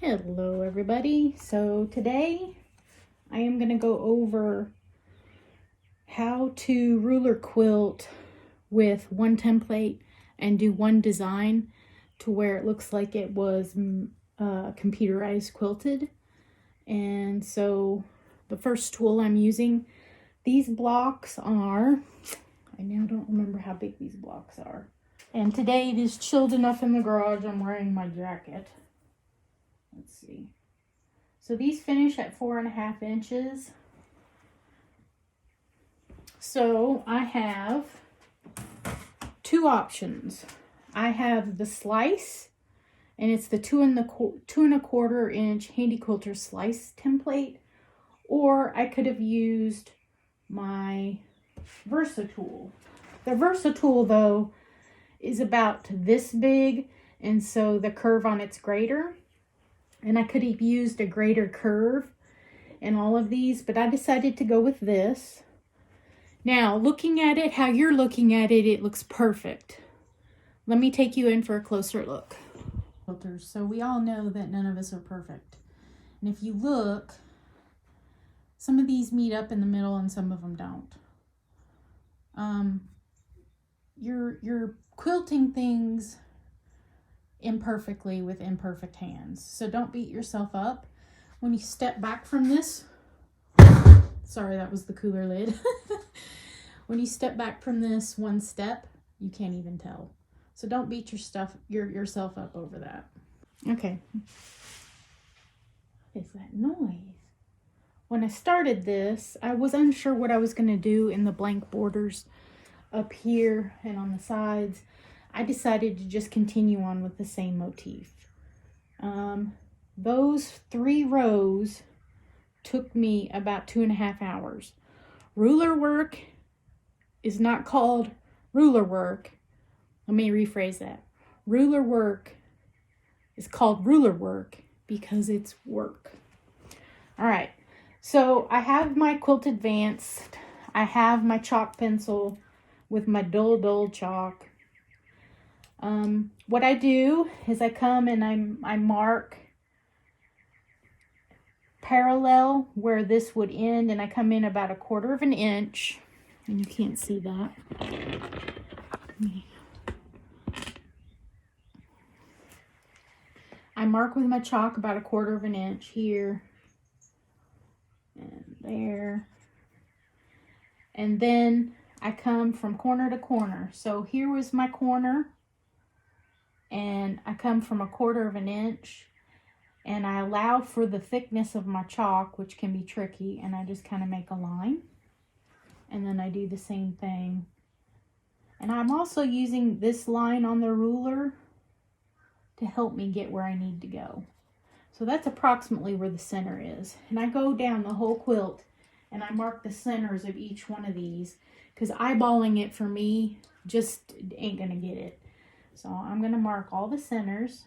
Hello everybody. So today I am going to go over how to ruler quilt with one template and do one design to where it looks like it was computerized quilted. And so the first tool I'm using, these blocks are, I now don't remember how big these blocks are. And today it is chilled enough in the garage, I'm wearing my jacket. Let's see. So these finish at 4.5 inches. So I have two options. I have the slice, and it's the 2.25 inch Handy Quilter slice template, or I could have used my Versatool. The Versatool though is about this big, and so the curve on it's greater. And I could have used a greater curve in all of these, but I decided to go with this. Now, looking at it, how you're looking at it, it looks perfect. Let me take you in for a closer look. Filters. So we all know that none of us are perfect. And if you look, some of these meet up in the middle and some of them don't. You're quilting things imperfectly with imperfect hands. So don't beat yourself up. When you step back from this, sorry, that was the cooler lid. When you step back from this one step, you can't even tell. So don't beat yourself up over that. Okay. What is that noise? When I started this, I was unsure what I was going to do in the blank borders up here and on the sides. I decided to just continue on with the same motif. Those 3 rows took me about 2.5 hours. Ruler work is not called ruler work. Let me rephrase that. Ruler work is called ruler work because it's work. All right, so I have my Quilt Advanced. I have my chalk pencil with my dull chalk. What I do is I come and I mark parallel where this would end, and I come in about 1/4 inch, and you can't see that. I mark with my chalk about 1/4 inch here and there, and then I come from corner to corner. So here was my corner, and I come from 1/4 inch, and I allow for the thickness of my chalk, which can be tricky, and I just kind of make a line, and then I do the same thing. And I'm also using this line on the ruler to help me get where I need to go. So that's approximately where the center is, and I go down the whole quilt and I mark the centers of each one of these, because eyeballing it for me just ain't gonna get it. So I'm going to mark all the centers.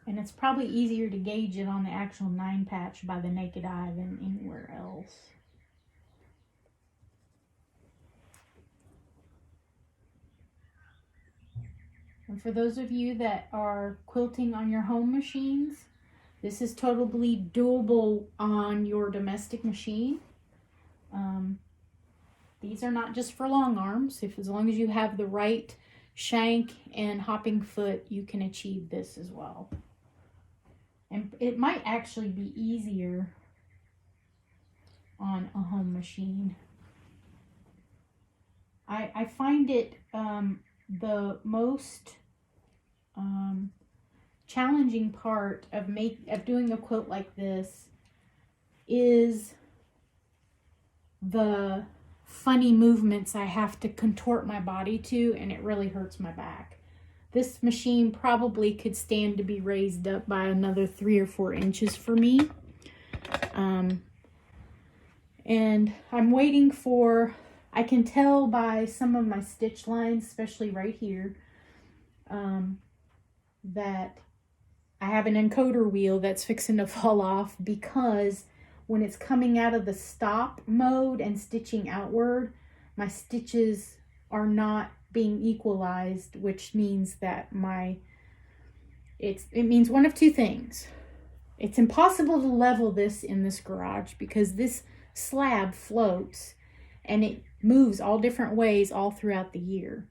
And it's probably easier to gauge it on the actual 9 patch by the naked eye than anywhere else. And for those of you that are quilting on your home machines, this is totally doable on your domestic machine. These are not just for long arms. As long as you have the right shank and hopping foot, you can achieve this as well. And it might actually be easier on a home machine. I find it the most challenging part of doing a quilt like this is the funny movements I have to contort my body to, and it really hurts my back. This machine probably could stand to be raised up by another 3 or 4 inches for me. And I'm waiting for, I can tell by some of my stitch lines, especially right here, that I have an encoder wheel that's fixing to fall off because when it's coming out of the stop mode and stitching outward, my stitches are not being equalized, which means that it means one of two things. It's impossible to level this in this garage because this slab floats and it moves all different ways all throughout the year.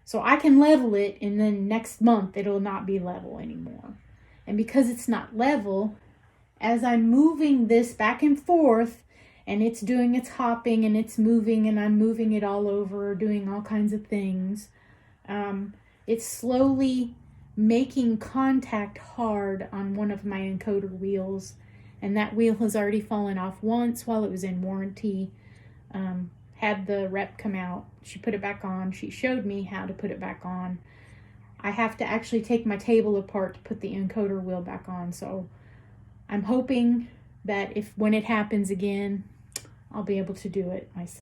So I can level it and then next month it'll not be level anymore. And because it's not level, as I'm moving this back and forth and it's doing its hopping and it's moving and I'm moving it all over, doing all kinds of things, it's slowly making contact hard on one of my encoder wheels, and that wheel has already fallen off once while it was in warranty. Had the rep come out, she put it back on, she showed me how to put it back on. I have to actually take my table apart to put the encoder wheel back on, so I'm hoping that when it happens again, I'll be able to do it myself.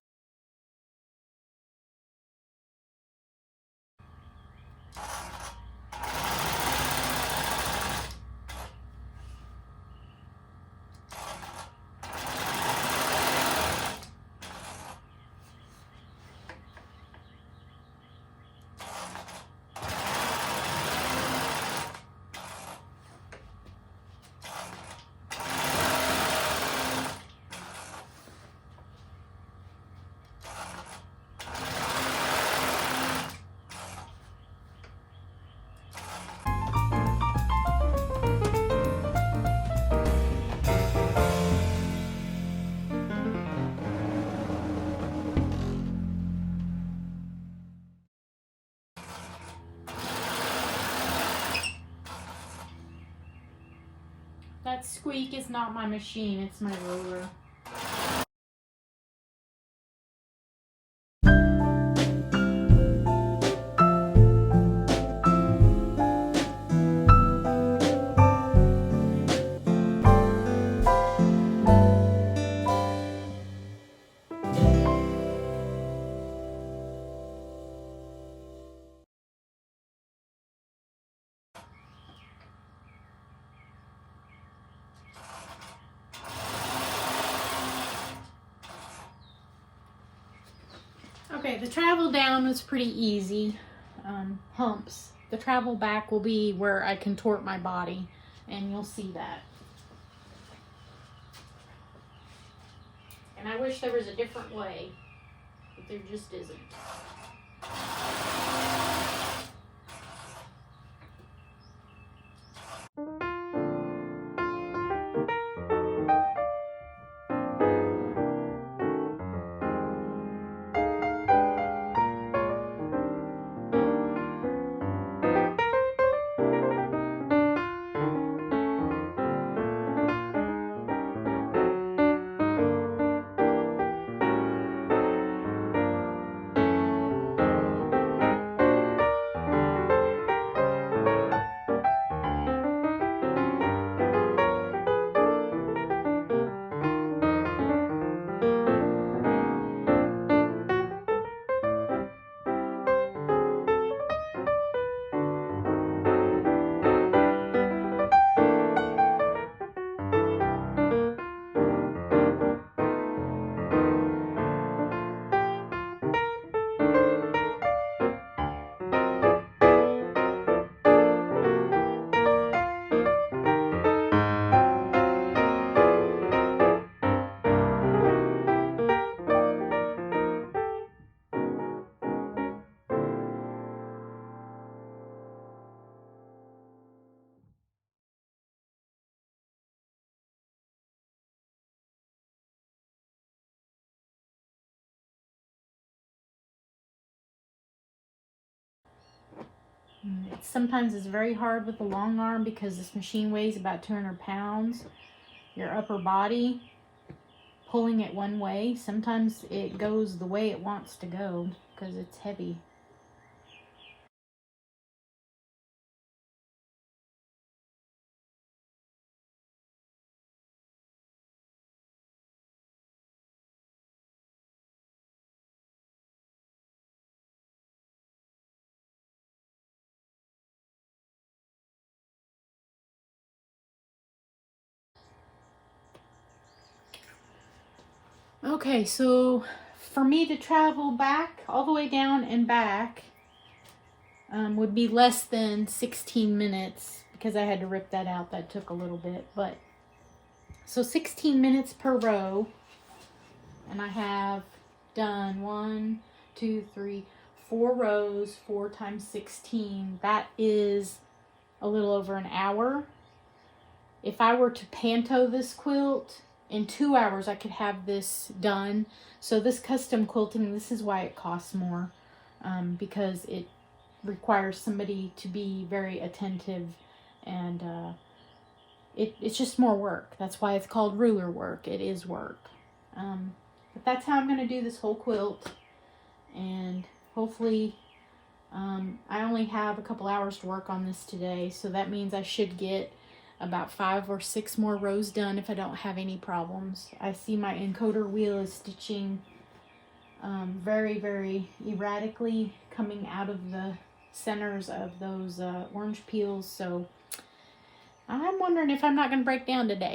That squeak is not my machine, it's my roller. Okay, the travel down was pretty easy. Humps. The travel back will be where I contort my body, and you'll see that. And I wish there was a different way, but there just isn't. Sometimes it's very hard with the long arm because this machine weighs about 200 pounds. Your upper body, pulling it one way, sometimes it goes the way it wants to go because it's heavy. Okay, so for me to travel back, all the way down and back, would be less than 16 minutes because I had to rip that out. That took a little bit, but so 16 minutes per row, and I have done 1, 2, 3, 4 rows, 4 times 16. That is a little over an hour. If I were to panto this quilt, in 2 hours I could have this done. So this custom quilting, this is why it costs more, because it requires somebody to be very attentive, and it's just more work. That's why it's called ruler work. It is work. But that's how I'm going to do this whole quilt, and hopefully I only have a couple hours to work on this today, so that means I should get about 5 or 6 more rows done if I don't have any problems. I see my encoder wheel is stitching very, very erratically, coming out of the centers of those orange peels, so I'm wondering if I'm not going to break down today.